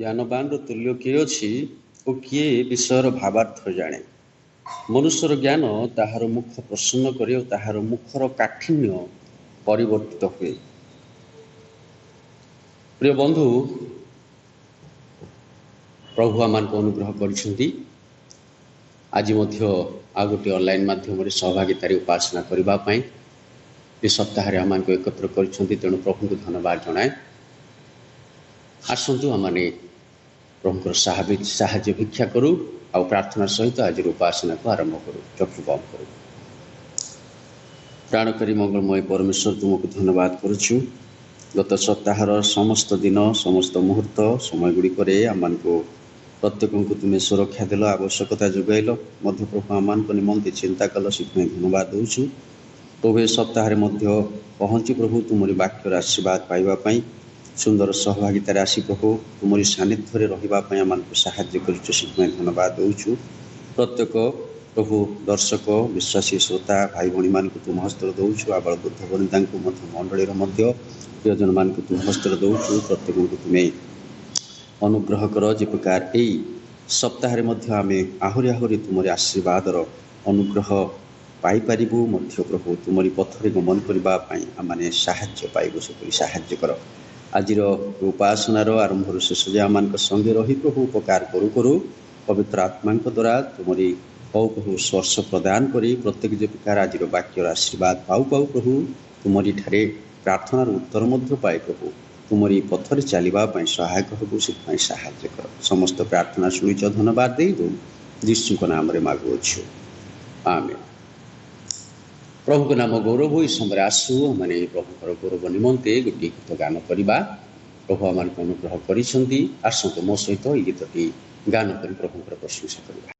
ज्ञानवान तुल्य किए अच्छी और किए विषयर भावार्थ जाने। मनुष्यर ज्ञान ताहार मुख प्रसन्न करे और ताहार मुखर काठिन्य परिवर्तित हुए। प्रिय बंधु, प्रभु आम अनुग्रह कर आज आ गोटे ऑनलाइन माध्यम सहभागितार उपासना करने सप्ताह आम एकत्र कर तेणु प्रभु को धन्यवाद जनाए। आसतु आम प्रभुकर साहाय्य भिक्षा करूँ आ प्रार्थना सहित आज उपासना को आरंभ करूँ। चक्षु बंद करूँ। प्राणकारी मंगलमय परमेश्वर तुमको धन्यवाद करुछु। गत सप्ताहर समस्त दिन समस्त मुहूर्त समय गुड़िक आम प्रत्येक को तुम्हें सुरक्षा देल, आवश्यकता जोगाइल मध्य प्रभु आम निमंते चिंता कल से धन्यवाद दूचु। प्रभु सप्ताह पहुँची प्रभु तुमरी वाक्यर आशीर्वाद पाइबापी सुंदर सहभागितार आसी प्रभु तुमरी सानिध्य रही आम साहाय्य कर धन्यवाद दूचु। प्रत्येक प्रभु दर्शक विश्वासी श्रोता भाई भाई मान तुम हस्तर दौचु। आबाल बुद्ध वनिता मंडलीर प्रियजन मान तुम हस्तर दौचु। प्रत्येक को तुम्हें अनुग्रह कर जे प्रकार यही सप्ताह आम आहरी आहरी तुमरी आशीर्वादर अनुग्रह पाइपारू प्रभु तुमरी पथरे गमन करने आम साहाय्य पाइबू से साहाय्य कर। आज उपासनार आरंभ शेष जाए आम संगे रही प्रभु उपकार करू करू पवित्र आत्मा द्वारा तुमरी कौ प्रभु स्पर्श प्रदान करी प्रत्येक जे प्रकार आज वाक्यर आशीर्वाद पाऊ पाऊ प्रभु तुमरी ठारे प्रार्थनार उत्तर मध्य पाए प्रभु तुमरी पथरे चलवाई सहायक हबू से साहाय्य कर। समस्त प्रार्थना शुणिच धन्यवाद दे दो यीशु नाम रे मागुअछु आमेन। प्रभु को नाम गौरव हो समय आसु मैंने प्रभुकर गौरव निमंते गोटे गीत गान करवा। प्रभु आम अनुग्रह करसतु मो सहित ये गीतटी गान कर प्रभुकर प्रशंसा करवा।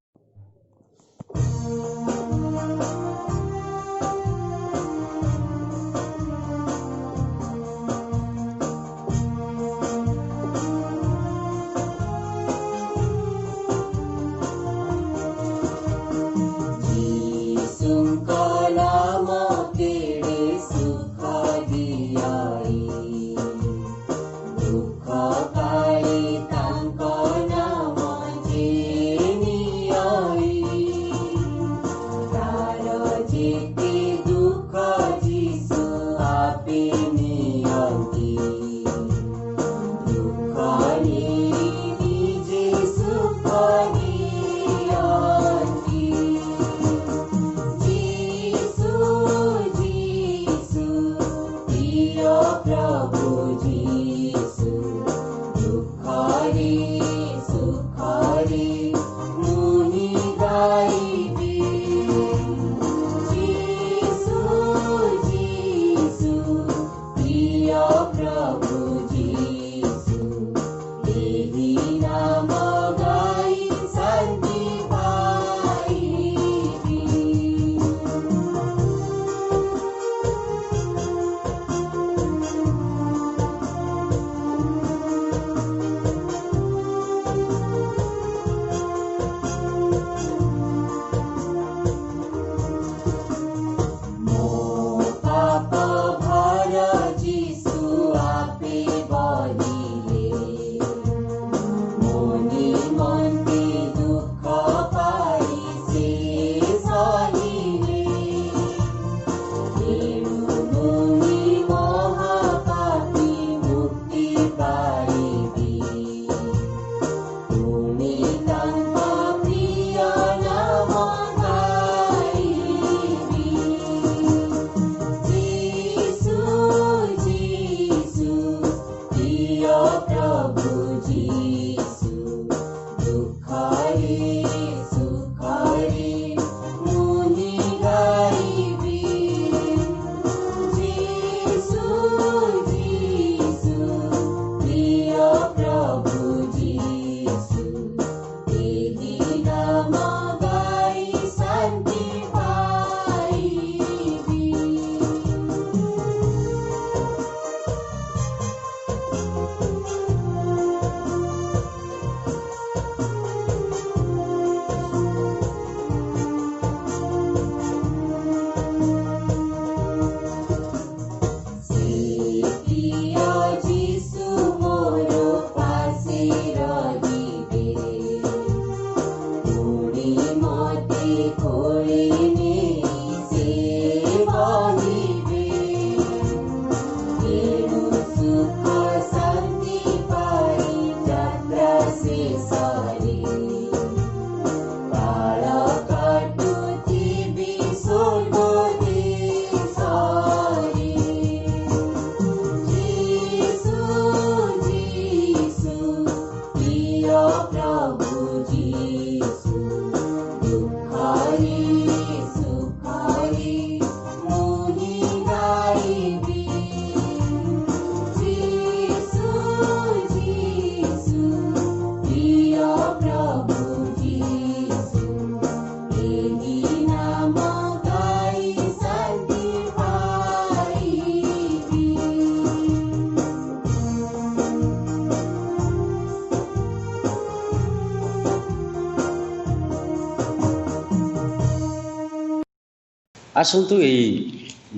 आसतु यही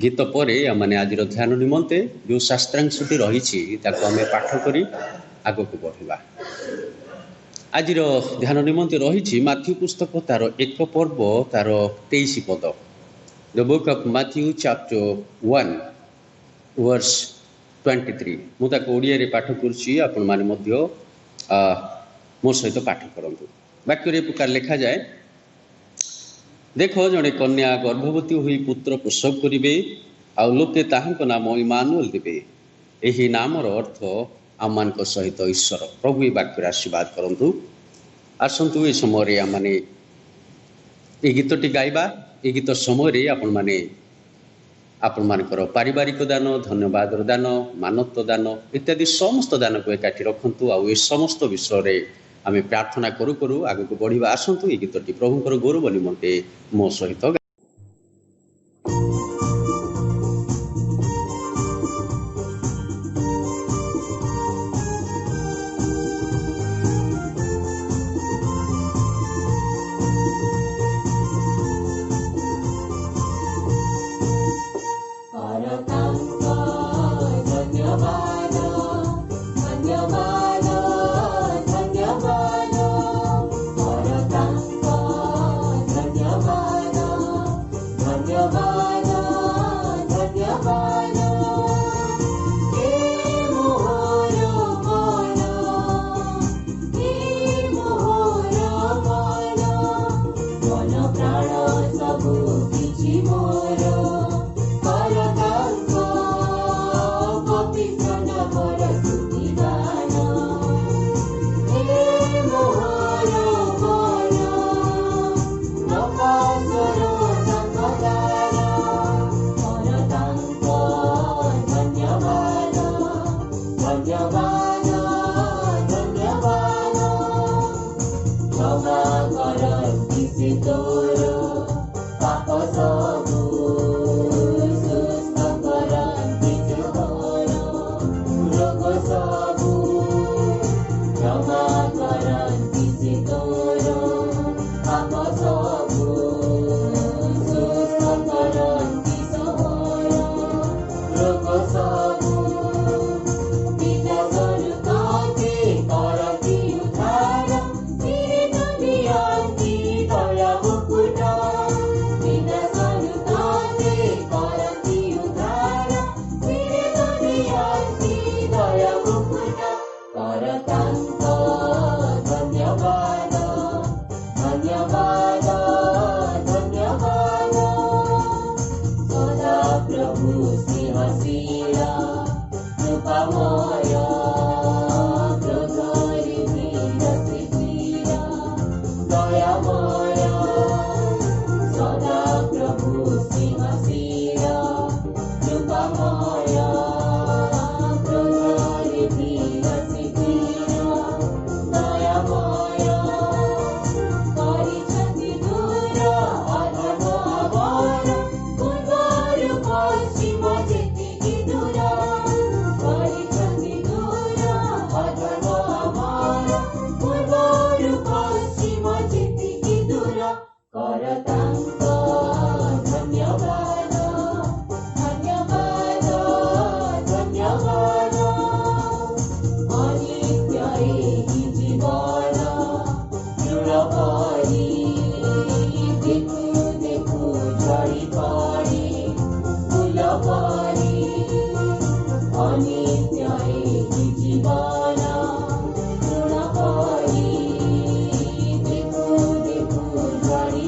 गीत पर आम आज ध्यान निमंते जो शास्त्रांशटी रही आम पाठ कर आग को बढ़ा। आज ध्यान निमंते रही माथ्यू पुस्तक तार 1 पर्व तार 23 पद। The book of Matthew chapter 1 verse 23। मुझे ओडिया रे पाठ करुच्ची आपण माने मध्य मो सहित पाठ करंतु। वाक्य प्रकार लिखा जाए, देख जड़े कन्या गर्भवती हुई पुत्र प्रसव करेंगे आउ लोके ताहांको नाम इमानुएल देवे। यही नामर अर्थ आम मान सहित ईश्वर। प्रभु ये वाक्य आशीर्वाद करंतु। आसतु ये समय आम मैंने ये गीतटी गाइबा। ये गीत समय आपण माने आपण मानकर पारिवारिक दान, धन्यवाद दान, मानवत्व दान इत्यादि समस्त दान को एकाठी रखंतु। आ ये समस्त विषय आम प्रार्थना करू करू आग को बढ़ा। आसतु ये गीतटी प्रभुंकर गौरव निमंते मो सहित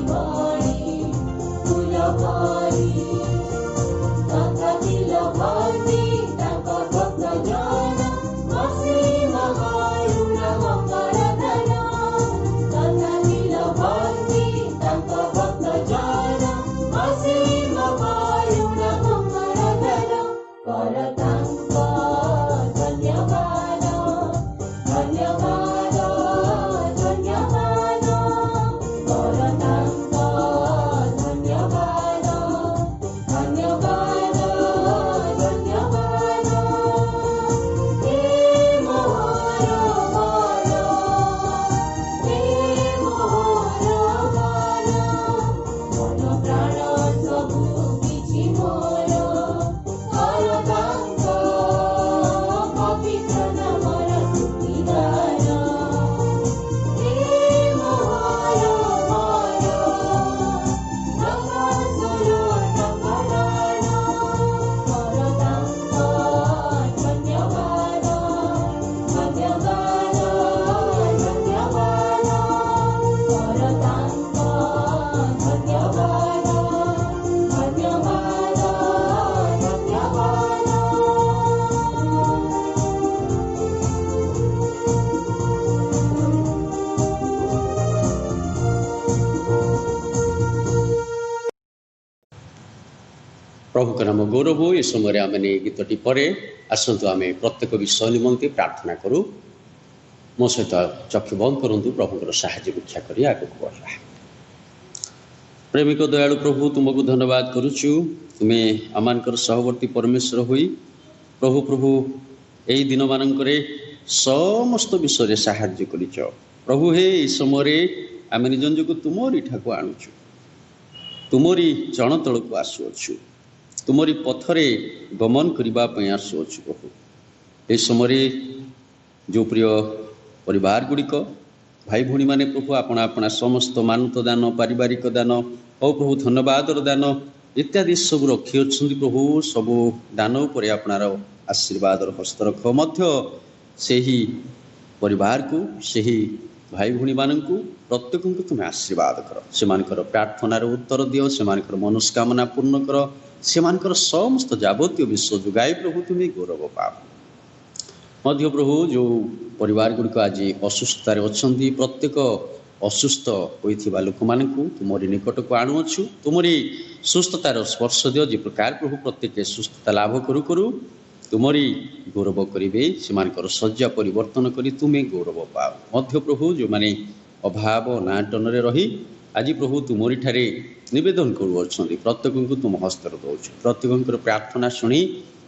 Bye. प्रभु का नाम गौरव हो। इस समय आम गीतटी पर आसतु आम प्रत्येक विषय निमंते प्रार्थना करूँ। मो सहित चक्षु बंद करूँ, प्रभुଙ୍କର साहाय्य भिक्षा कर आगे बढ़ा। प्रेमिक दयालु प्रभु तुमको धन्यवाद करुचु। तुम्हें आमानकर सहवर्ती परमेश्वर हुई प्रभु प्रभु यही दिन मानकरे समस्त विषय साहाय्य करिच प्रभु। हे समय आम निज निजको तुमरी ठाकु आणुचु, तुमरी चरण तलक आसुअछु, तुमरी पथरे गमन करने आसुअछु। प्रभु ये समय जो प्रिय परिवार गुड़िक भाई भौणी माने प्रभु आपण आपणा समस्त मानत दान, पारिवारिक दान और प्रभु धन्यवादर दान इत्यादि सब रखी अच्छा प्रभु। सबू दान पर आपणार आशीर्वाद हस्तरख मध्य से ही परिवार को, से ही भाई भौणी मानू प्रत्येक को तुम्हें आशीर्वाद कर, से प्रार्थनार उत्तर दियो, से मनस्कामना पूर्ण कर, से समस्त जावतीय विश्व जुगाई प्रभु तुम्हें गौरव पाओ। मध्य प्रभु जो परिवार गुड़िक आज असुस्थतार अच्छा, प्रत्येक असुस्थ होइथिबा लोक मानकु तुमरी निकट को आणुअछु। तुमरी सुस्थतार स्पर्श दियो, जे प्रकार प्रभु प्रत्येक सुस्थता लाभ करू करू तुमरी गौरव करिवे, सेमानकर सज्जा परिवर्तन करी तुम्हें गौरव पाओ। मध्य प्रभु जो माने अभाव नाटन रही आज प्रभु तुमरी ठारे निवेदन करुअछन्ति, प्रत्येक को तुम हस्तर दौच, प्रत्येक प्रार्थना शुणी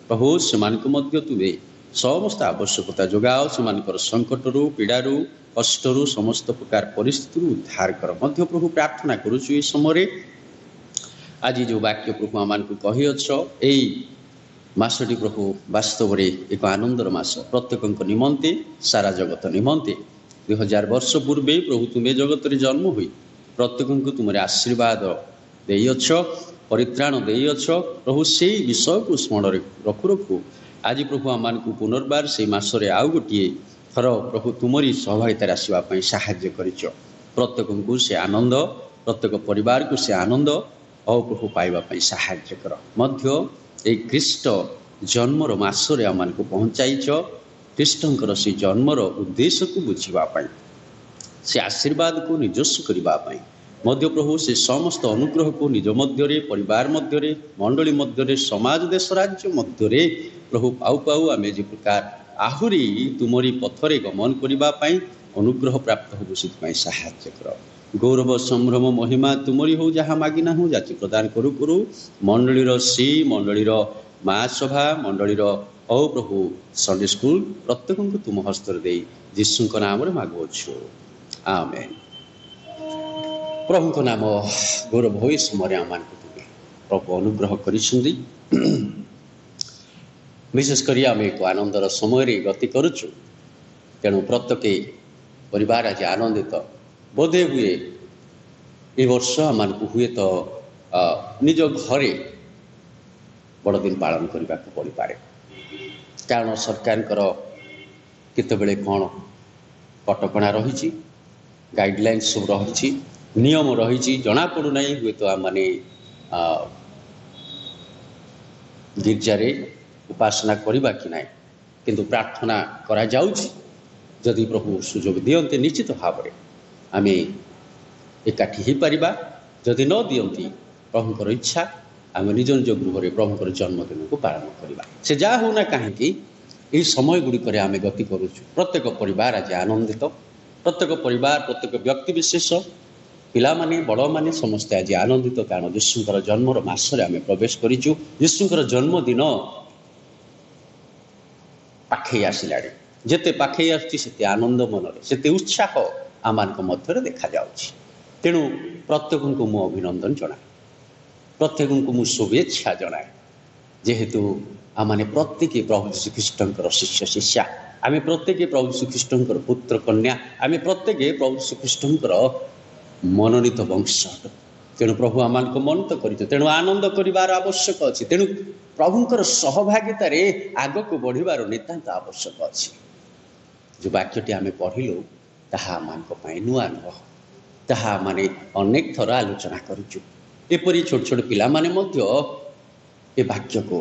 प्रभु सेमानक मध्य तुमे समस्त आवश्यकता जोगाओ, सेमानकर संकटरू, पीड़ारू, कष्टरू, समस्त प्रकार परिस्थिति उद्धार कर। मध्य प्रभु प्रार्थना करुछु ये समय आज जो वाक्य प्रभु आमानकु कहिअछ, एई मासटी प्रभु वास्तव में एक आनंदर मास प्रत्येक निमंते, सारा जगत निमंते। 2000 वर्ष पूर्वे प्रभु तुम्हें जगत रे जन्म हुई प्रत्येक को तुम आशीर्वाद देइअछ, परित्राण देइअछ प्रभु। से विषय को स्मरण रखु रखु आज प्रभु आमान को पुनर्बार से मासरे आउ गोटे थर प्रभु तुमरी सहभागितार आसवाई साहाय्य करिच। प्रत्येक को से आनंद, प्रत्येक परिवार को से आनंद और प्रभु पाइबापी साहाय्य कर। मध्य एक ख्रीष्ट जन्मर मासरे आमान को पहुँचाइच, ख्रीष्टर से जन्मर उद्देश्य को बुझापी, से आशीर्वाद को निजस्व करने मध्य प्रभु से समस्त अनुग्रह को निज मध्य, परिवार मध्य, मंडली मध्य, समाज देश राज्य मध्य प्रभु पाऊ पाऊ आम जो प्रकार आहुरी तुमरी पथरे गमन करने अनुग्रह प्राप्त हो, से साहाय्य कर। गौरव संभ्रम महिमा तुमरी हो, जहाँ मागिना हो जाची प्रदान करू करू मंडलीर सी, मंडलीर महासभा, मंडलीर ओ प्रभु संडे स्कूल प्रत्येक को तुम हस्तर दे यीशु नाम मागुछु, आमेन। प्रभु को नाम गौरव हो। समय आम तुम्हें प्रभु अनुग्रह करिसेंती, विशेषकर आम एक आनंदर समय गति करुचु। तेणु प्रत्येक परिवार आज आनंदित बोधे हुए ए वर्ष आम हुए तो निज घरे बड़दिन पालन करने को पड़ पारे, कारण सरकार केतबेले कौन कटकणा रही, गाइडलाइन सब रही, नियम रही जना पड़ूना। हुए तो आम मैंने गिरजारे उपासना करवा कि ना, किंतु प्रार्थना करा जाउछि। जदि प्रभु सुजोग दियंते निश्चित भाव में आम एकाठी हो पारिबा, जदि न दियंती प्रभुଙ୍କର इच्छा आम निज निज गृह प्रभुଙ୍କର जन्मदिन को पालन करवा। से जहाँ होना कहीं यही समय गुड़िक आम गति करुचु। प्रत्येक परिवार आज आनंदित, प्रत्येक परिवार, प्रत्येक व्यक्ति विशेष, पिला माने बड़ माने समस्ते आज आनंदित, कारण यीशुଙ୍କର जन्मर मासरे आम प्रवेश करिचु। यीशुଙ୍କର जन्मदिन पाखे आसला, जिते पाखे आसते आनंद मन से उत्साह आम मध्य देखा जाउछि। तेणु प्रत्येक को मु अभिनंदन जनाए, प्रत्येक को मु शुभेच्छा जनाए, जेहेतु आम प्रत्येक प्रभु श्रीकृष्णकर शिष्य शिष्या, आम प्रत्येक प्रभु श्रीकृष्णकर पुत्र कन्या, आम प्रत्येक प्रभु श्रीकृष्णकर मनोनीत वंश। तेणु प्रभु आम मनोनीत कर, तेणु आनंद करार आवश्यक अच्छी। तेणु प्रभुंकर सहभागितार आग को बढ़वार नितांत आवश्यक अच्छी। जो वाक्यटी आम पढ़िलु ताहा आम नुआ नुह, ताहा माने अनेक थर आलोचना करुचु। एपरी छोट छोट पिला माने मध्य ए वाक्य को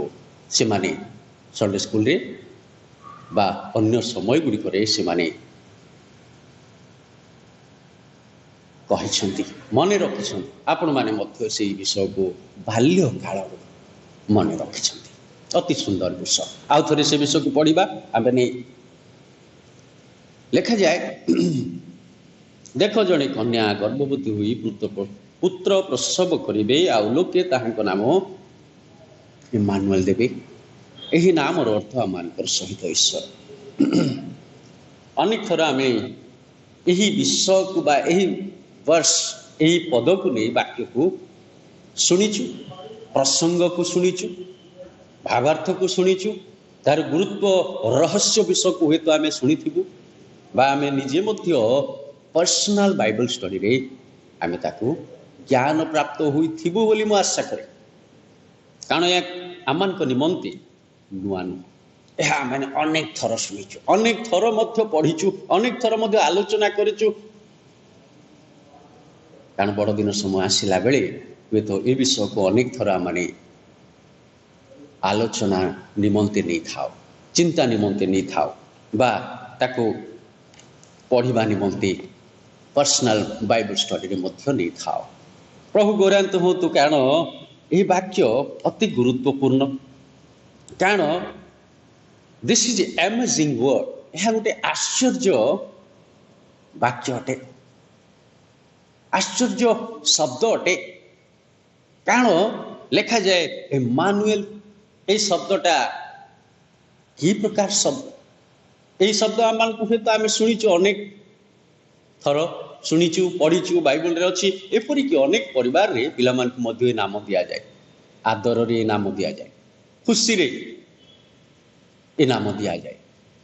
से माने संडे स्कूल रे बा अन्य समय गुड़िक से माने कहिसेंती, मने रखिसेंती। आपण माने मध्य से विषय को बाल्य काल मन रखिंट। अति सुंदर विषय आउ थे से विषय को पढ़ा आम नहीं लिखा जाए देख जड़े कन्या गर्भवती हुई पुत्र प्रसव करेंगे आउ लोके ताहांको नाम इम्मानुएल देवे। यही नाम अर्थ आम सहित ईश्वर। अनेक थर आम यही विषय को बा यही वर्ष यही पद को नहीं वाक्य को शुणीचु, प्रसंग को शुणीचु, भावार्थ को शुणीचु, तार गुरुत्व रहस्य विषय को हुए तो आम शुणी बा आम निजे पर्सनाल बाइबल स्टडी रे आम ताकू ज्ञान प्राप्त हुई बोली मु आशा करे। कारण या आम निमंते नुआ नुह यह मैंने अनेक थर शुणीचु, अनेक थर पढ़ीचु, अनेक थर आलोचना करूँ। कारण बड़ दिन समय आसला बेले हुए तो ये विषय को अनेक थर आने आलोचना निमंते नहीं था, चिंता निमंते नहीं था बा ताको पढ़ा निमंते पर्सनाल बाइबल स्टडी रे मध्य नहीं था। प्रभु गौरांत हो तो कारण यह वाक्य अति गुरुत्वपूर्ण। कारण दिस इज अमेजिंग वर्ड, यह गोटे आश्चर्य वाक्य अटे, आश्चर्य शब्द अटे। कारण लिखा जाए इम्मानुएल ये शब्दटा कि प्रकार शब्द, यही शब्द आम हुए तो आम शुणीचु, अनेक थर शुणीचु, पढ़ीचु, बाइबल रे अच्छी। एपरिक अनेक परिवार रे पिला मानकु नाम दि जाए, आदर रे नाम दि जाए, खुशी रे ए नाम दि जाए,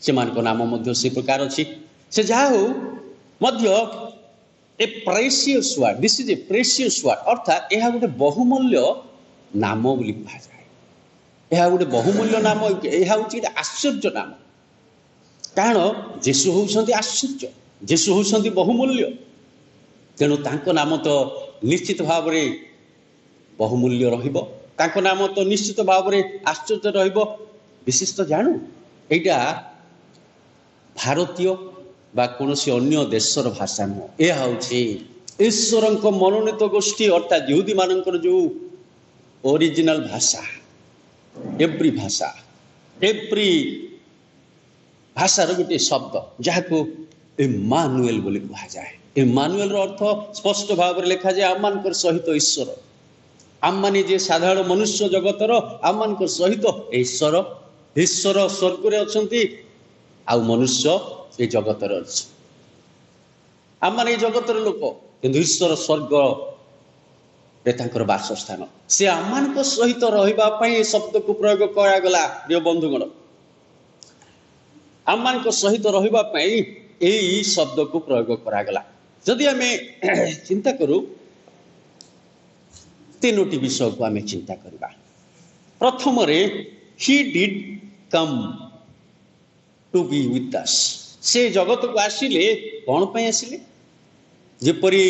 से नाम मध्य से प्रकार अच्छी। से जहा हो मध्य a precious word, this is a precious word, अर्थात यह गोटे बहुमूल्य नाम बोली कहा जाए। यह गोटे बहुमूल्य नाम, यह हूँ गोटे आश्चर्य नाम। कारण जेसु होउछंती आश्चर्य, जेसु होउछंती बहुमूल्य, तेणु तांको नाम तो निश्चित भाव में बहुमूल्य रहिबो, तांको नाम तो निश्चित भाव में आश्चर्य रहिबो। विशेष तो जानू एटा भारतीय बा कोनोसी अन्य देशर भाषा नुह, यह हूँ ईश्वर मनोनीत गोष्ठी अर्थात यहूदी मानकर जो ओरिजिनल भाषा, एव्री भाषा, एव्री भाषार गोटे शब्द जहाँ को इम्मानुएल बोली कहा जाए। इम्मानुएल अर्थ स्पष्ट भाव में लिखा जाए आम सहित ईश्वर। आम माने जे साधारण मनुष्य जगतर आम सहित ईश्वर, ईश्वर स्वर्ग रे अछंती आउ मनुष्य ये जगतर अछि। आम माने जगतर लोक किंतु ईश्वर स्वर्ग रे तांकर वासस्थान। से आम सहित रहिबा पई शब्द को प्रयोग करा गला। प्रिय बंधुगण, आम सहित रहिबा पई एई शब्द को प्रयोग करा गला। जदि आमे चिंता करू तीनोटी विषय को आमे चिंता करबा। प्रथम रे he did come to be with us. से जगत को आसिले कौन पे आसिले? जेपरी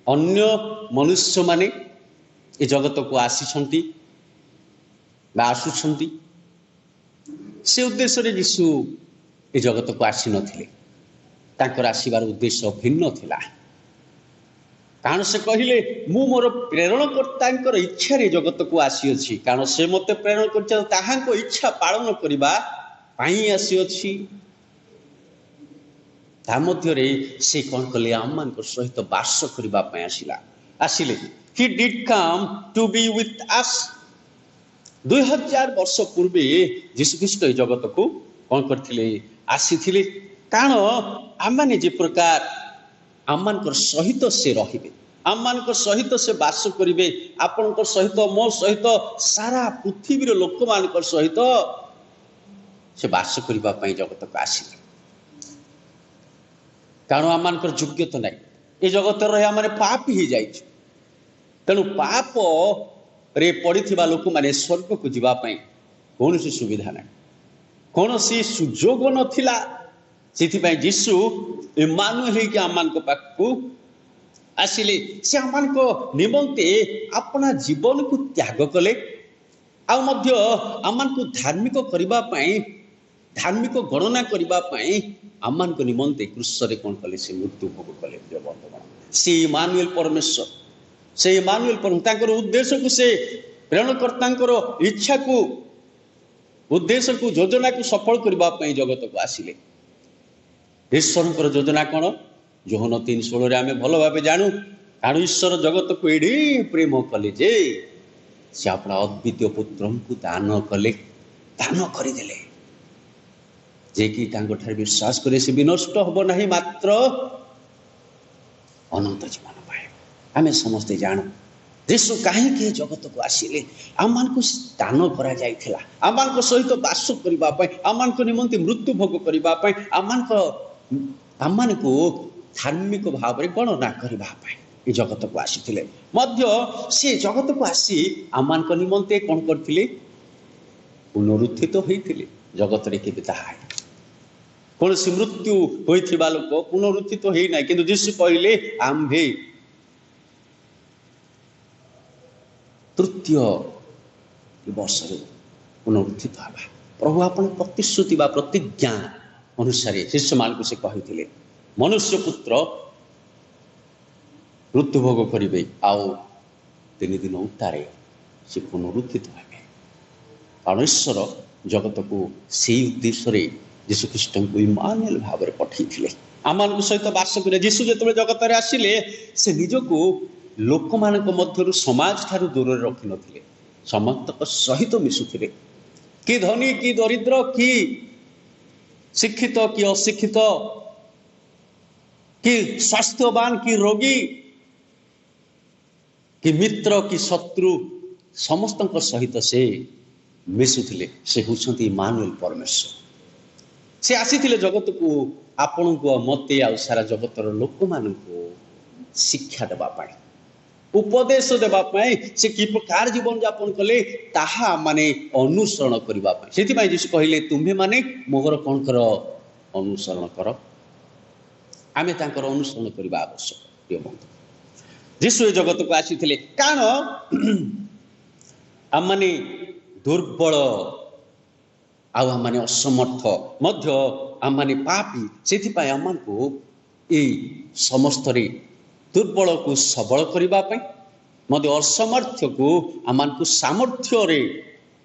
अन्य मनुष्य माने ए जगत को आसीछंती बा आसुछंती, से उद्देश्य रे यीशु ए जगत को आसी नथिले। तांकर आसीबार उद्देश्य भिन्न थिला। कारण से कहले मु मोर प्रेरणकर्तांकर इच्छा रे जगत को आसी अछि। कारण से मते प्रेरण करछा ताहांको इच्छा पालन करिबा पाई आसी अछि। ता मध्य रे से कोन कले आम्मानकर सहित वास करिबा पाई आसिला, आसिले। He did come to be with us. 2000 वर्ष पूर्वे यीशु ख्रीष्ट जगत को कौन करथिले? आसीथिले। कारण आम जे प्रकार आम सहित से रहिबे, आम सहित से वास करिवे, आपण सहित मो सहित सारा पृथ्वी लोक मान सहित से वास करिबा पई जगत को आसिले। कारण आम योग्यता नहीं, ये जगत रही आम पाप ही जाइए। तेणु पाप रे पड़िथिबा लोक माने स्वर्ग को जीवा पई कौन सी सुविधा ना, कौन सी सुजोग नथिला। सेथिबाई यीशु इम्मानुएल के आमान को पाखु आसिले। से आमान को निमंते अपना जीवन को त्याग कले, आ मध्य आमान को धार्मिक करिबा पई, धार्मिक गणना करिबा पई आमान को निमंते क्रूस रे कोन कले? से मृत्यु भोग कले। से इम्मानुएल परमेश्वर, से इम्मानुएल पर तांकर उद्देश्य को से प्रेरणकर्ता इच्छा को उद्देश्य को योजना को सफल करने जगत को आसिले। ईश्वर योजना कौन जोहन 3:16 आम भल भाव जानू कारण ईश्वर जगत को एडे प्रेम कले जे से अपना अद्वितीय पुत्र को दान कले दान करदे जे कि विश्वास करे से विनष्ट हम ना मात्र अनंत जीवन पाए। आम समस्ते जानू यीशु कहीं जगत को आसिले आम को दान करा जाइथिला आम सहित बास करने आम निमंते मृत्यु भोग करने आम को धार्मिक भाव में गणना करने जगत को आसी से जगत को आसी आम निमंते कौन करते पुनरुत्थित होते जगत रे केबे ताहा कौन सी मृत्यु होइथिबा लोक पुनरुत्थित होई ना किंतु यीशु कहले आम्भे तृतीय वर्ष पुनरुत्थित हवा प्रभु आपण प्रतिश्रुति बा प्रतिज्ञा अनुसार शिष्य मान से कहते मनुष्य पुत्र मृत्यु भोग करेंगे आउ 3 दिन उतारे से पुनरुत्थित हे कारण ईश्वर जगत को से उद्देश्य यीशु ख्रीष्ट को इमानुएल भाव में पठे आम सहित बास कर यीशु जो जगत में आसिले से निजको लोक मान मध्य समाज ठारू दूर रखी नथिले समस्त सहित मिशुथिले कि धनी कि दरिद्र कि शिक्षित कि अशिक्षित कि स्वास्थ्यवान कि रोगी कि मित्र कि शत्रु समस्त सहित से मिशुथिले से होउछंती इमानुएल परमेश्वर से आसीथिले जगत को आपण को मते आ सारा जगतर लोक मान को शिक्षा देबा पाए उपदेश देबा पाए से कि प्रकार जीवन यापन कले ताहा माने अनुसरण करबा पाए सेति भाई यीशु कहिले तुम्हे माने मोहर कोन कर अनुसरण कर आमे तांकर अनुसरण करबा आवश्यक प्रिय बंधु यीशु जगत को आसीथिले कारण आम माने दुर्बल आउ आम असमर्थ मध्य आम पापी से आम को ये समस्त दुर्बल को सबल करने मध्य असमर्थ्य को आम को सामर्थ्य रे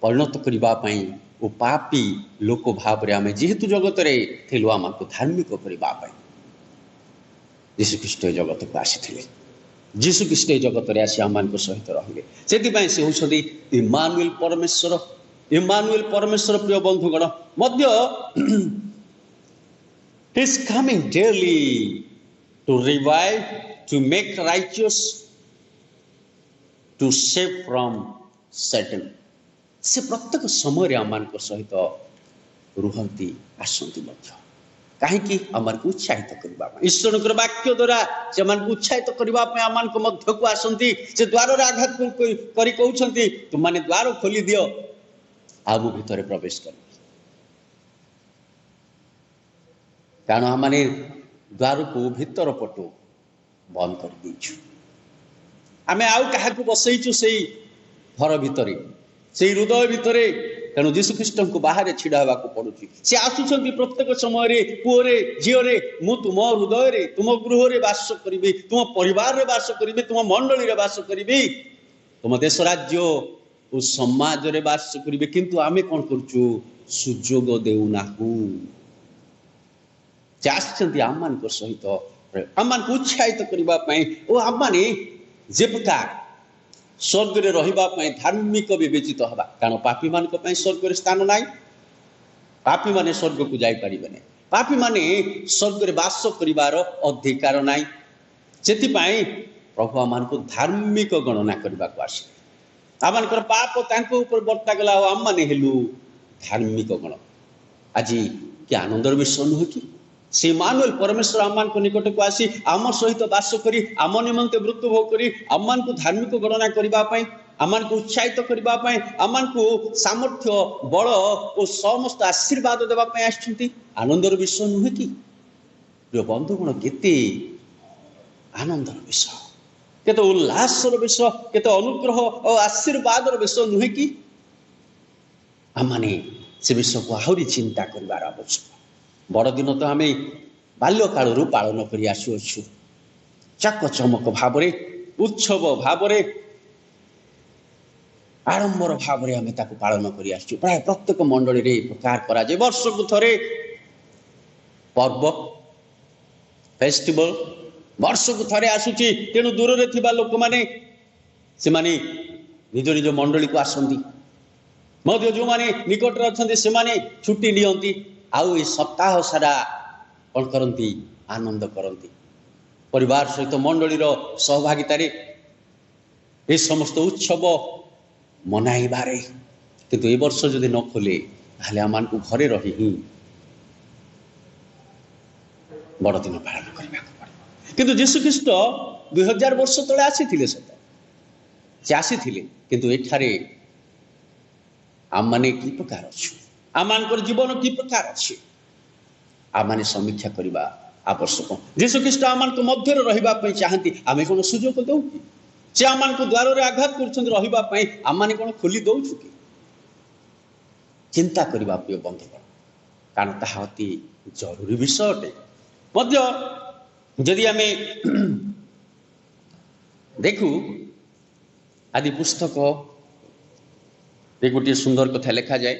परिणत करने और पापी लोक भाव में आम जेहेतु जगत थे आम को धार्मिक करने यीशु ख्रीष्ट जगत को आसी यीशु ख्रीष्ट जगत में आसी आम सहित रहिले से होउछथि इमानुएल परमेश्वर इमानुएल परमेश्वर प्रिय बंधुगण मध्य is coming daily to revive, to make righteous, to save from Satan. से प्रत्येक समय आम सहित रुहंती आसंती कहीं आम को उत्साहित करने ईश्वर वाक्य द्वारा से उत्साहित करने आम मध्य को आसंती से द्वार आघात कर कहते तुमने द्वार खोली दियो आम भीतर प्रवेश कर कारण आमने द्वार को भीतर पटु बंद कर दीचु आमे आउ कहा बसईचु से घर भितर से हृदय भितर तेणु यीशु ख्रीष्ट को बाहर छिड़ा हवा पड़ुची से आसुंच प्रत्येक समय पुओरे झीरे मु तुम हृदय तुम गृह रे बास करी तुम परिवार रे बास करी तुम मंडली रे बास करी तुम देश राज्य और समाज रे बास करिवे किंतु आमे कोन करचु सुजोग देउना चाहते आम सहित आम को उत्साहित करने और आम जे प्रकार स्वर्ग रे रहिबा पई धार्मिक विवेचित हवा कारण पापी मान स्वर्ग रे स्थान नाई पापी माने स्वर्ग को जाई परिबेने पापी माने स्वर्ग रे वास करिवार अधिकार नाई सेति पई प्रभु आम को धार्मिक गणना करबा को आसी आम पाप तांको ऊपर बर्ता गला आम माने हेलु धार्मिक गण आज कि आनंदर विषय नुह कि से इमानुएल परमेश्वर आम को निकट को आसी आम सहित बास करी आम निमंते मृत्यु भोग करी आम को धार्मिक गणना करने आम को उत्साहित करने आम को सामर्थ्य बल और समस्त आशीर्वाद देवाई आसुँच आनंदर विषय नुह कि प्रिय बंधुगण केते आनंदर विषय केते उल्लासर विषय केते अनुग्रह और आशीर्वाद विषय नुहे कि आम से विषय को आहरी चिंता कर आवश्यक बड़ दिन तो आम बाल्य कालू पालन कर आसुअछु चाक चमक भाव उत्सव भाव आडंबर भाव में आम पालन कर प्राय प्रत्येक मंडली रे प्रकार करा जाए वर्ष को थरे पर्व फेस्टिवल वर्ष को थरे आसुची तेणु दूर रे थिबा लोक माने से माने निज निज मंडली को आसंती मध्य जो माने निकट रे अछंती से माने छुट्टी नियंती आउ ए सप्ताह सारा कौन करती आनंद करती परिवार सहित मंडली सहभागितार ये समस्त उत्सव मनाइबारे किंतु ए वर्ष जदि न खोले ताहले आम को घरे रही ही बड़ दिन पालन करने किंतु जीशु ख्रीष्ट 2000 वर्ष तले आसी सत से आसी किंतु एठारे आम माने की प्रकार अच्छु आम जीवन की प्रकार अच्छे आम माने समीक्षा करने आवश्यक जीशु ख्रीष्ट आम मध्य रही चाहती आम कौन सुजोग दौ कि से आम को द्वार रे आघात कर आम मैंने कौन खोली दौचु कि चिंता करने प्रिय बंधुगण कारण ताहा अति जरूरी विषय अटे मध्य जदि आम देखु आदि पुस्तक गोटे सुंदर कथा लिखा जाए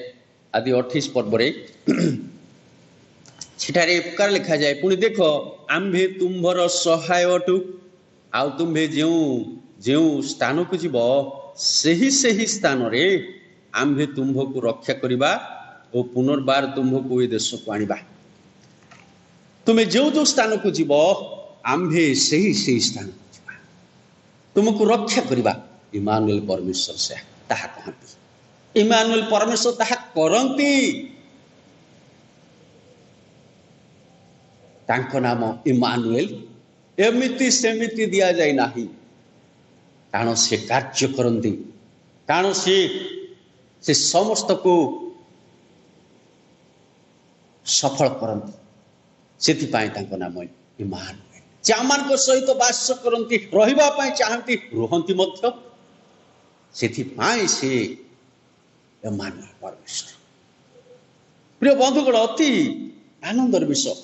आदि 28 पर्व सेठारे प्रकार लिखा जाए पुणी देख आम्भे तुम्भर सहाय अटु आउ तुम्भे जो जो स्थान को जीव सही स्थान रे आम्भे तुम्भ को रक्षा करवा और पुनर्बार तुम्भ को ये देश को आनिबा तुम्हें जो जो स्थान को जीव आम्भे सही स्थान को जीवा तुमको रक्षा करवा इमानुएल परमेश्वर से ताहा कहती इमानुएल परमेश्वर ताहा करंती तांको नाम इमानुएल एमिति सेमिति दिया जाए नाही कारण से कार्य करंती कारण से समस्त को सफल करंती सेतिपाई तांको नाम इमानुएल से आमान को सहित वास करंती रहिबा पाई चाहंती रुहंती मध्य सेतिपाई से इमानुएल परमेश्वर प्रिय बंधुगण अति आनंदर विषय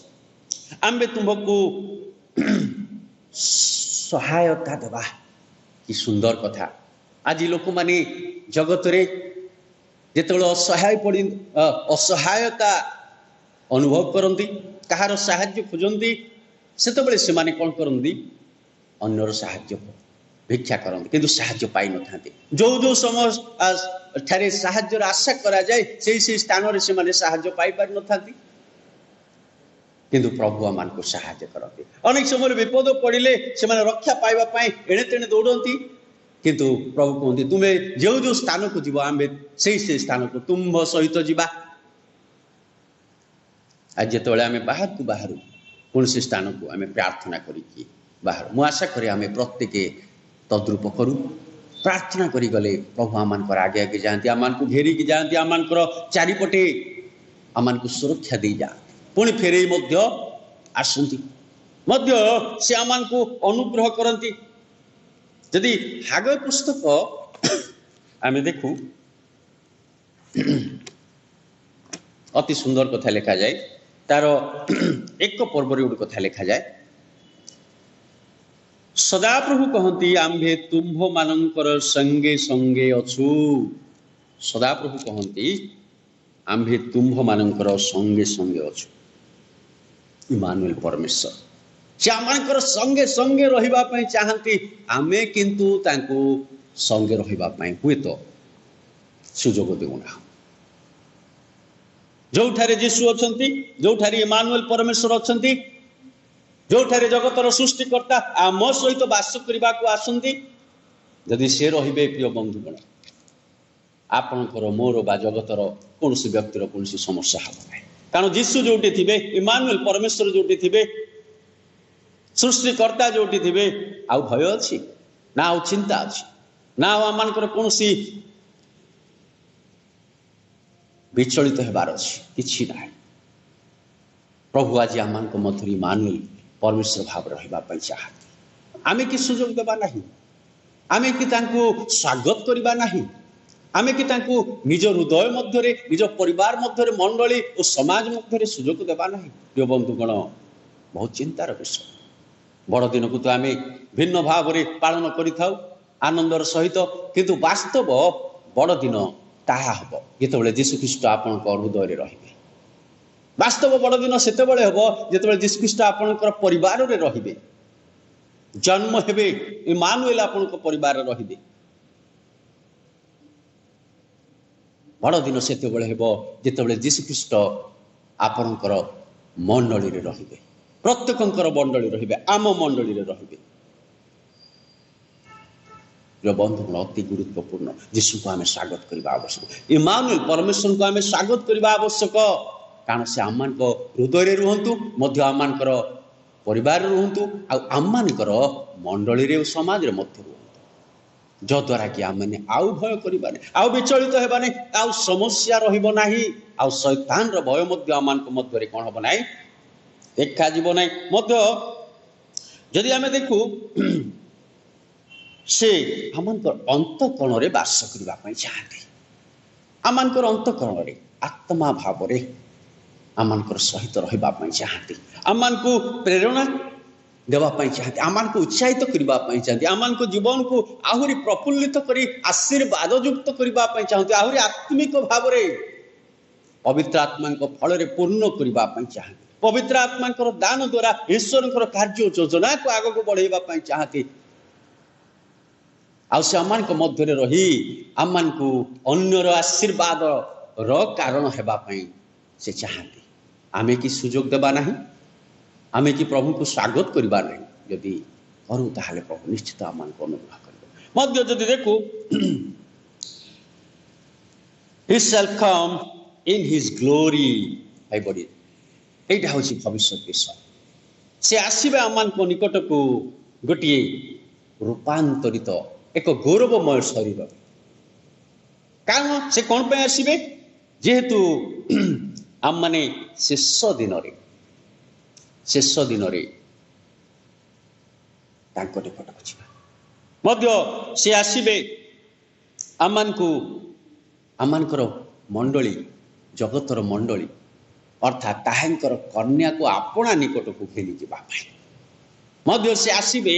आम्बे तुमको सहायता देवा कि सुंदर कथा आज लोक माने जगत रे जेतबेले असहाय पड़ी असहायता अनुभव करती कहार साहाय्य खोजती सेतबेले से माने कौन करती अन्यर साहाय्य भिक्षा करते किंतु साहाय्य पाई न थाते जो जो समय ठारे साहाय्यर आशा करा जाए से स्थान रे से माने साहाय्य पाई पार न थाती किंतु प्रभु आमान को साहाय्य करते अनेक समय विपद पड़े से माने रक्षा पाइबा पाई एणे तेणे दौड़ती किंतु प्रभु कहते तुम्हें जो जो स्थान को जीव आम से स्थान को तुम्भ सहित जीवा आज जिते आम बाहर को बाहर कौन से स्थान को आम प्रार्थना करी बाहर मु आशा करी आम प्रत्येक तद्रूप करूँ प्रार्थना करी गले प्रभु आम आगे आगे जाती आम को घेरिकी जाती आम चारिपटे आम को सुरक्षा दे जाती पुणी फेरे आसती से आम को अनुग्रह करती यदि हागय पुस्तक आम देखू अति सुंदर कथा लिखा जाए तार एक पर्व गोटे कथा लिखा जाए सदाप्रभु कहती आम्भे तुम्भ मानकर संगे संगे अछु सदाप्रभु कहती आम्भे तुम्भ मानकर संगे संगे अछु इमानुएल परमेश्वर से आम संगे संगे रहिबा पई चाहती आमे किंतु तांको संगे रहिबा पई हुए तो सुजोग देउना जो ठारे यीशु अछंती जो ठारे इमानुएल परमेश्वर अछंती जो ठारे जगतर सृष्टिकर्ता आम सहित वास करने को आसंती यदि से रहिबे प्रिय बंधुगण आपणकर मोर बा जगतर कौन व्यक्तिर कौन समस्या हम ना कारण यीशु जोटी थे इमानुएल परमेश्वर जोटी थे सृष्टिकर्ता जोटी थे आउ भय अच्छी ना आउ चिंता अच्छी ना आम कौन विचलित होबार अच्छी किसी ना प्रभु आज आम मध्य इमानुएल परमेश्वर भाव रही चाहती आमे कि सुजोग देवा नहीं आमे कि स्वागत करवा नहीं आमे कि निज हृदय मध्य निज परिवार मध्य मंडली और समाज मध्य सुजोग देवा नहीं प्रिय बंधुगण बहुत चिंतार विषय बड़ दिन को तो आम भिन्न भाव में पालन कर आनंदर सहित किंतु वास्तव बड़ दिन ताहा हम जिते जीशुख्रीष्ट आपण हृदय रहिबे। वास्तव बड़ दिन से हम जिते जीशुख्रीष्ट आपणकर परिवार रे रहिबे, जन्म हेबे, इमानुएल आपण परिवार रहिबे। बड़ दिन से हम जिते जीशुख्रीष्ट आपणकर मंडली रे रहिबे, प्रत्येकंकर मंडली रहिबे, आम मंडली रे रहिबे। बंधुगण अति गुरुत्वपूर्ण जीशु को आम स्वागत करने आवश्यक। इमानुएल परमेश्वर को आम स्वागत करने आवश्यक, कारण से आम हृदय रुहतु, आम परिवार रुहतु, आम मंडली रे समाज रे मध्य रुहतु, जद्वारा कि आम आउ भय करबानी, आउ विचलित हेबानी, आउ समस्या रहिबो नाही, आउ शैतान रो भय मध्य आम मध्य रे कोन हबो नाही, देखा जीव नाही। मध्य जदि आम देखू से आमंकर अंतकरण रे वास करने चाहते, आमंकर अंतकरण रे आत्मा भाव रे आमंकर सहित रहिबा चाहते, आमको प्रेरणा देवाई चाहते, आमको उत्साहित करने चाहते, आमको जीवन को आहुरी प्रफुल्लित करी आशीर्वाद युक्त करने चाहते, आहुरी आत्मिक भाव रे पवित्र आत्मा फल पूर्ण करने चाहते, पवित्र आत्मा दान द्वारा ईश्वर कार्य योजना को आग को बढ़ावा चाहते। आम मध्य रही आम को अन्यर आशीर्वाद कारण होगापी से चाहती। आमे कि सुजोग देवा नहीं, आमे कि प्रभु को स्वागत करवा नहीं, यदि करूँ ताहले प्रभु निश्चित आम को अनुग्रह कर मध्य जदि देखू He shall come in his glory। भाई बड़ी यहाँ हूँ भविष्य विषय, से आसबे आम को निकट को गोटे रूपांतरित एक गौरवमय शरीर। कारण से कौन पे आसबे, जेहेतु आम माने शेष दिन निकट मध्य से आसबे आमकर मंडली, जगतर मंडली अर्थात ताहांकर कन्या को आपणा निकट को घेनी जावाई मध्य से आसबे,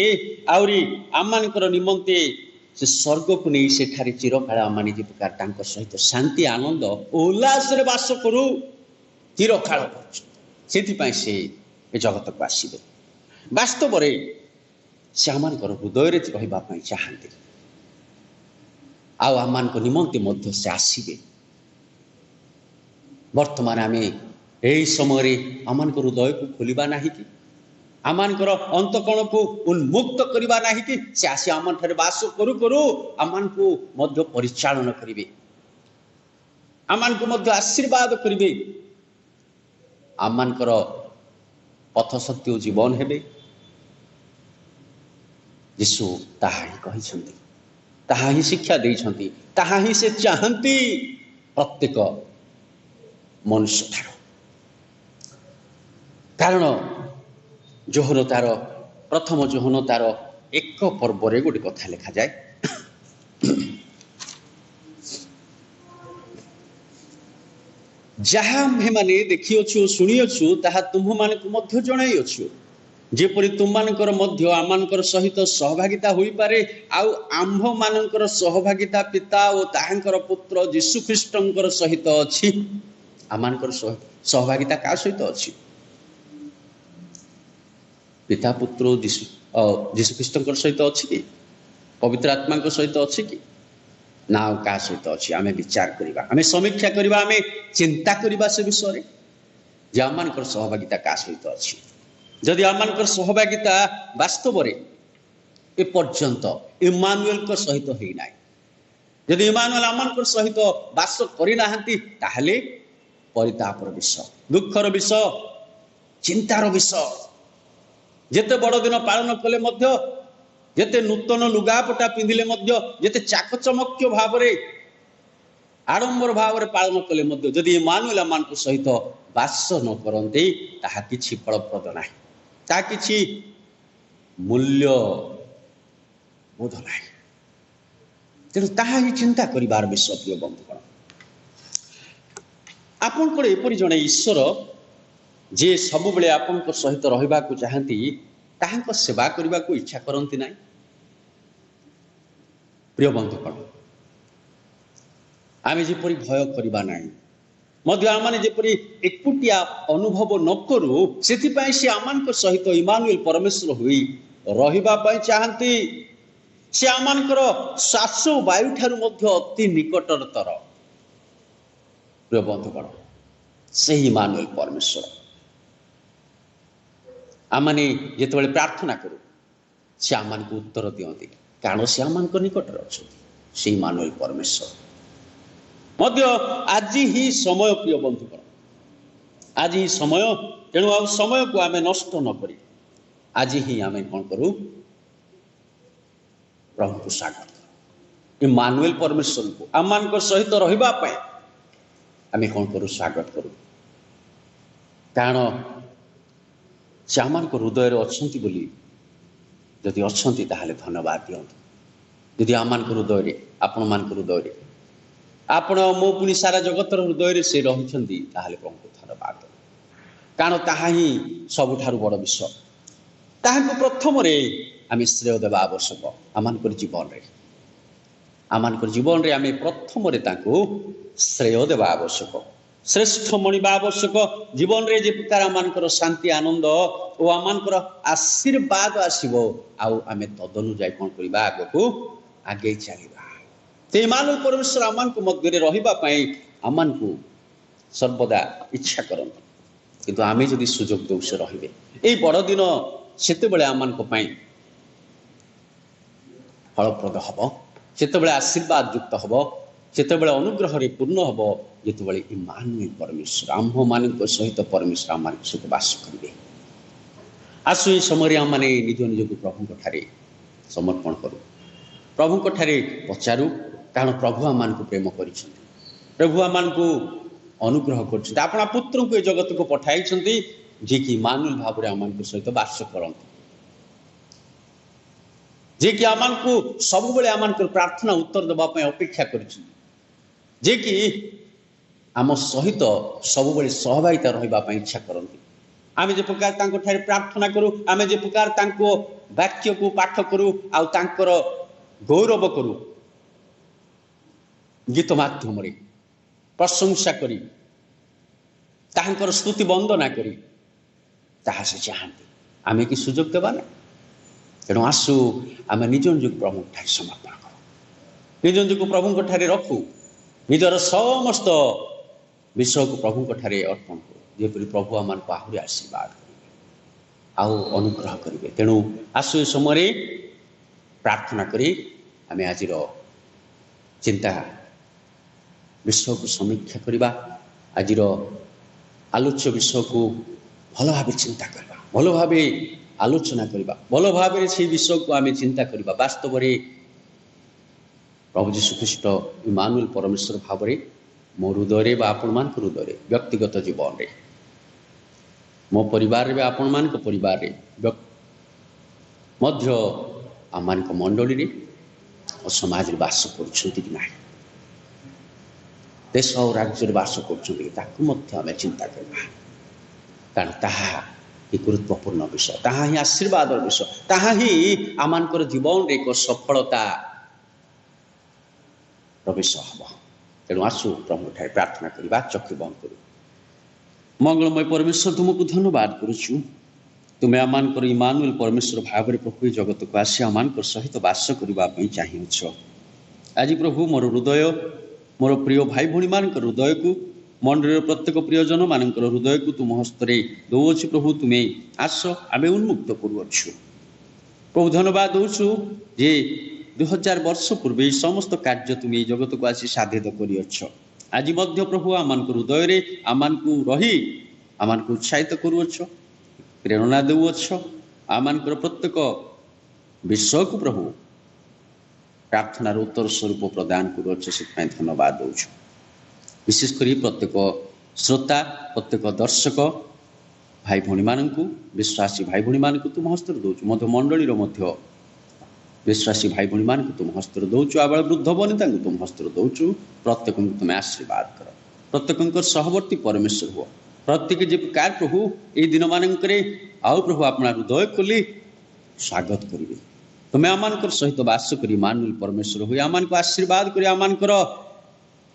आउरी आमकर निमंते से स्वर्ग को नहीं सेठारे चिरकाल आम जे प्रकार सहित शांति आनंद उल्लास रे वास करू चिरकाल कर से जगत को आसबे। वास्तव रे से आमकर हृदय रे रहिबा चाहते, आम निमंते मध्य से आसबे। वर्तमान आम यही समय आम हृदय को खोलिबा नहीं कि आमर अंतकण को उन्मुक्त करवा नहीं कि से आसी आम ठारे वास करू करू आम को मध्य परिचालन करेंगे, आम को मध्य आशीर्वाद करेंगे, आमर पथ सत्य जीवन हेबे। यीशु ताहा ही कहिसंती, ताहा ही शिक्षा देइछंती, ताहा ही से चाहती प्रत्येक मनुष्य ठार। कारण जोहन तार प्रथम जोहन तार एक पर्व रे गोटे कथा लिखा जाए, जहाँ आम्भेमाने देखिअछु शुणिअछु ताहा तुम मानकु मध्य जणाइअछु, जेपरि तुम मानकर मध्य आमानकर सहित सहभागिता होई पारे, आउ आम्भ मानकर सहभागिता पिता और ताहांकर पुत्र यीशु ख्रीष्टंकर सहित अछि। आमानकर सहभागिता का सहित अछि? पिता पुत्र यीशु ख्रीष्टंकर सहित अछि कि? पवित्र आत्मा सहित अछि कि ना? का सहित अछि? आमे विचार करिबा, आमे समीक्षा करिबा, आमे चिंता करिबा से विषय जे आमानकर सहभागिता का सहित अछि। जदि आमानकर सहभागिता वास्तव रे ए पर्यंत इमानुएल को सहित होई नाही, जदि इमानुएल आमानकर सहित वास करि नाहंती, ताहले परितापर विषय, दुखर विषय, चिंतार विषय। जेते बड़ दिन पालन कले मध्य, जेते नूतन लुगापटा पिंधिले मध्य, जेते चाकचमक्य भाव रे आडंबर भाव रे पालन कले मध्य, जदि इमानुएल आमानकर सहित वास न करंते, ताहा किछि फलप्रद नाही, ताहा किछि मूल्य बोध नाही। तेणु ताहा ही चिंता करिबार विषय। प्रिय बंधुगण, आपनकर एपरि जणे ईश्वर जे सब बेले आपनकर सहित रहिबा को चाहती, ताहांक सेवा करबा को इच्छा करंती नाही। प्रिय बंधुगण, आमे जेपरि भय करिबा नाही मध्य आम जेपरि एकुटिया अनुभव न करू से सी आम सहित इमानुएल परमेश्वर हुई रहा चाहती से आमर श्वास वायु ठारू अति निकटतर प्रिय बंधुगण से इमानुएल परमेश्वर आमने जिते प्रार्थना करूँ से आम को उत्तर दियंती कारण से आम निकट अच्छा से इमानुएल परमेश्वर मध्य आज ही समय प्रिय बंधुगण आज ही समय तेणु आ समय को आम नष्ट न करी आज ही आम कौन करूँ प्रभु को स्वागत करूँ इमानुएल परमेश्वर को आम सहित रही आम कौन करूँ स्वागत करूँ कारण से आम हृदय अच्छा बोली जदि अच्छा ताहले धन्यवाद दियंतु यदि आम हृदय आपण मान हृदय आपण मो पुणी सारा जगतर हृदय से रही प्रभु को धन्यवाद कारण ताहा ही सबुठारु बड़ विषय ताहाको प्रथम आम श्रेय देवा आवश्यक आमानकर जीवन रे आमानकर जीवन रे आम प्रथम श्रेय देवा आवश्यक श्रेष्ठ मणिबा आवश्यक जीवन रे जे प्रकार आमानकर शांति आनंद और आमानकर आशीर्वाद आसीबो आउ आमे तदनुजाई कोन करिबा आगको आगे चलिबा ते इमानुएल परमेश्वर आमान को मध्य रहिबा पई आमान को सर्वदा इच्छा करंती किंतु आमे जदि सुजोग दउ से रहिबे एई बड़ दिन सेते बेले आमान को पई फलप्रद हबो सेते बेले आशीर्वाद युक्त हबो सेते बेले अनुग्रह रे पूर्ण हबो जेते बेले इमानुएल परमेश्वर आम्भ मानक सहित परमेश्वर आमान सहित वास करिवे आसु ए समय आम माने निज निज को प्रभु को ठारे समर्पण करू प्रभु को ठारे पचारू कारण प्रभु आमान को प्रेम करिसेंती प्रभु आमान को अनुग्रह करछंती आपना पुत्र को जगत को पठाइछंती जे कि इमानुएल भाव रे आमान को सहित वास करंती जे कि आमान को सब बेले आमान को प्रार्थना उत्तर देबा पय अपेक्षा करिछंती जे कि आम सहित सब बेले सहभागिता रहिबा पय इच्छा करंती आमे जे प्रकार तांको ठारे प्रार्थना करू आमे जे प्रकार तांको वाक्य को पाठ करू आ तांकर गौरव करू गीत माध्यम रे प्रशंसा करी तांकर स्तुति वंदना करी ताहा से चाहती आमे कि सुजोग देबा ना तेणु आसु आमे निज निज प्रभु ठारे समर्पण करू निज निज प्रभु को ठारे रखू निजर समस्त विषय को प्रभु को ठारे अर्पण करू जेपरि प्रभु आमान को आहुरी आशीर्वाद करिवे आउ अनुग्रह करिवे तेणु आसु ए समय प्रार्थना करी आमे आजिर चिंता विषय को समीक्षा करवा आजिर आलोच्य विषय को भल भाव चिंता करवा भल भाव आलोचना करवा भल भाव से विषय को आमे चिंता करवा वास्तव रे प्रभु जीशु ख्रीष्ट इमानुएल परमेश्वर भाव रे मो हृदय आपण मान हृदय व्यक्तिगत जीवन रे मो परिवार रे आपण मान परिवार रे मध्य आमान मंडली रे और समाज रे वास करुछंती कि नाही देश और राज्य रे वास करुछंती ताकू मध्य आमे चिंता करबा कारण ताहा एक गुरुत्वपूर्ण विषय ताहा ही आशीर्वाद विषय ताहा ही आमानकर जीवन रे एक सफलता विषय हम तेणु आसु प्रभु ठारे प्रार्थना करवा चक्षु बंद करू मंगलमय परमेश्वर तुमको धन्यवाद करुछु तुम्हें आमानकर इमानुएल परमेश्वर भाव प्रभु जगत को आसी आमानकर सहित वास करने चाहछ आज प्रभु मोर हृदय मोर प्रिय भाई भौणी मान हृदय को मंडल प्रत्येक प्रियजन मान हृदय को तुम हस्तरे दौच प्रभु तुम्हें आस आम उन्मुक्त करुछु प्रभु धन्यवाद दौचु जे 2000 वर्ष पूर्व समस्त कार्य तुम्हें जगत को आसी साधित कर आज मध्य प्रभु आमान हृदय रे आमान को रही आमान को उत्साहित करुछ प्रेरणा देउछ आमान प्रत्येक विषय को प्रभु प्रार्थनार उत्तर स्वरूप प्रदान करुछ से धन्यवाद दौछ विशेषकर प्रत्येक श्रोता प्रत्येक दर्शक भाई भौणी मानू विश्वासी भाई भौणी मान तुम हस्तर दौच मध्य मंडलीर मध्य विश्वासी भाई भौणी मान तुम हस्तर दौचु आबाल वृद्ध वनिता तुम हस्तर दौचु प्रत्येक तुम्हें आशीर्वाद कर प्रत्येक सहवर्ती परमेश्वर हुआ प्रत्येक जे प्रकार प्रभु ये दिन मानक आउ प्रभु अपना हृदय खोली स्वागत करेंगे तुम्हें आम सहित वास कर इमानुएल परमेश्वर हुए आम आशीर्वाद कर आम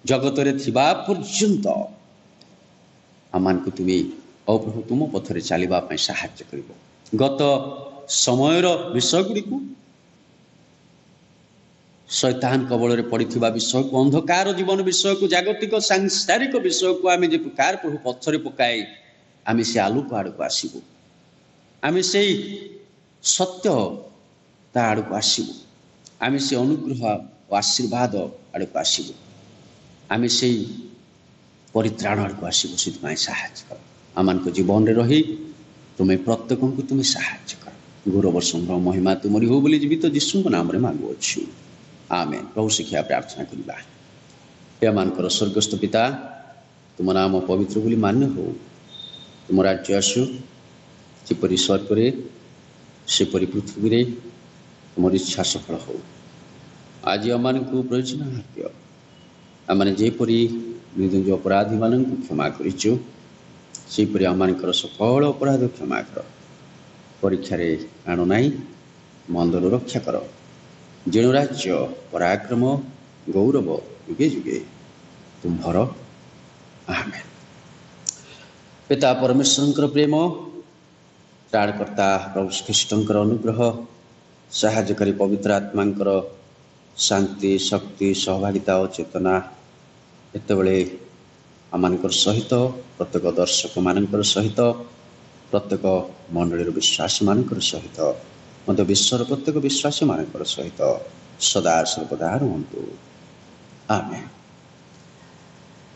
जगत थिबा पर्यंत आमानकु तुमे ओ प्रभु तुम पथरे चलिबा पई सहायता करिवो। गत समयर विषय गुड़िक शैतान कबल में पड़ी विषय को अंधकार जीवन विषय को जागतिक सांसारिक विषय को आम जो प्रकार प्रभु पथरे पकाए आम से आलोक आड़ को आसबू आम से सत्य ता आड़ को आसबू आम से अनुग्रह और आशीर्वाद आड़ को आसबू आम से परित्राण आड़ को आसबू से साहाय्य कर आम जीवन में रही तुम्हें प्रत्येक को तुम्हें साहाय्य कर गौरव संभ्रम महिमा तुमरी हो बोली जीवित यीशु नाम रे मांगुअछु आमेन। प्रभु शिक्षा प्रार्थना करवा हे आमर स्वर्गस्थ पिता तुम नाम पवित्र बोली मान्य हो तुम राज्य आसु जेपरी स्वर्ग सेपरी पृथ्वी रे तुम इच्छा सफल हो आज आम को प्रयोजन आम जेपरी निज अपराधी मान क्षमा करूँ सेपरी आमर सकल अपराध क्षमा कर परीक्षा आणु ना मंदर रक्षा कर जेणु राज्य पराक्रम गौरव जुगे जुगे तुम्हार आमेन। पिता परमेश्वर प्रेम त्राणकर्ता प्रभु ख्रीष्टर अनुग्रह साहाय्यकारी पवित्र आत्मा शांति शक्ति सहभागिता और चेतना एतबले आमानकर सहित प्रत्येक दर्शक मानकर सहित प्रत्येक मंडली विश्वास मानकर सहित मत विश्वर प्रत्येक विश्वासी मानकर सहित सदा सर्वदा रुहतु आमेन।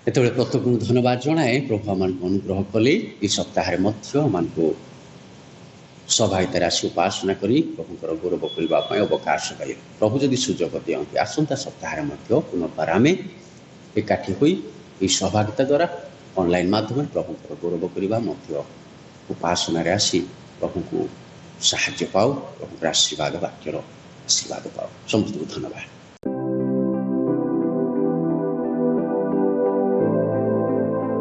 एतबले प्रत्येक धन्यवाद जनाए प्रभु आम अनुग्रह कले ये सप्ताह को सहभागितार आसी उपासना करी प्रभुकर गौरव करने अवकाश पाइले प्रभु जदि सुजोग दिखती आसंता सप्ताह पुनर्बार आम एकाठी हुई ये सहभागिता द्वारा ऑनलाइन माध्यम प्रभुकर गौरव करने उपासना आसी प्रभु को साहाय्य पाओ प्रभुकर आशीर्वाद वाक्यर आशीर्वाद पाओ। समस्त को धन्यवाद।